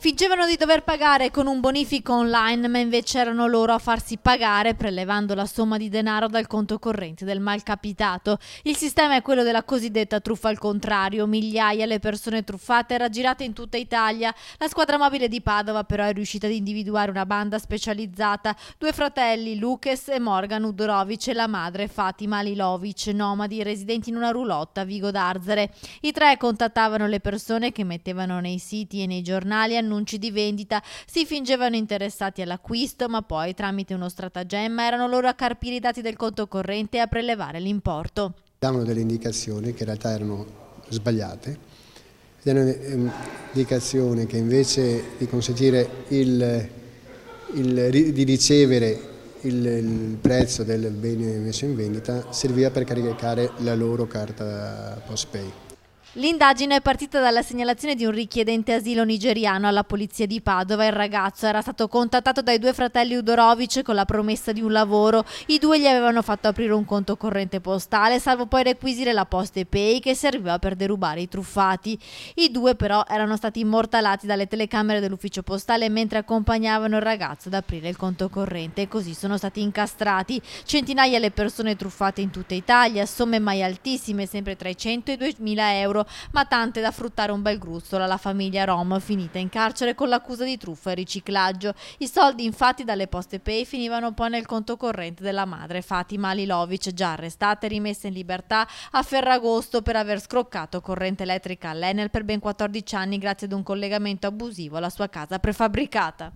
Fingevano di dover pagare con un bonifico online, ma invece erano loro a farsi pagare prelevando la somma di denaro dal conto corrente del malcapitato. Il sistema è quello della cosiddetta truffa al contrario, migliaia le persone truffate raggirate in tutta Italia. La squadra mobile di Padova però è riuscita ad individuare una banda specializzata, due fratelli Lukas e Morgan Udorovic e la madre Fatima Lilovic, nomadi residenti in una roulotte a Vigo d'Arzere. I tre contattavano le persone che mettevano nei siti e nei giornali annunci di vendita, si fingevano interessati all'acquisto, ma poi tramite uno stratagemma erano loro a carpire i dati del conto corrente e a prelevare l'importo. Davano delle indicazioni che in realtà erano sbagliate, ed erano indicazioni che invece di consentire di ricevere il prezzo del bene messo in vendita serviva per caricare la loro carta postpay. L'indagine è partita dalla segnalazione di un richiedente asilo nigeriano alla polizia di Padova. Il ragazzo era stato contattato dai due fratelli Udorovic con la promessa di un lavoro. I due gli avevano fatto aprire un conto corrente postale, salvo poi requisire la PostePay che serviva per derubare i truffati. I due però erano stati immortalati dalle telecamere dell'ufficio postale mentre accompagnavano il ragazzo ad aprire il conto corrente e così sono stati incastrati. Centinaia le persone truffate in tutta Italia, somme mai altissime, sempre tra i 100 e i 2000 euro. Ma tante da fruttare un bel gruzzolo alla famiglia Rom finita in carcere con l'accusa di truffa e riciclaggio. I soldi infatti dalle PostePay finivano poi nel conto corrente della madre Fatima Lilovic, già arrestata e rimessa in libertà a Ferragosto per aver scroccato corrente elettrica all'Enel per ben 14 anni grazie ad un collegamento abusivo alla sua casa prefabbricata.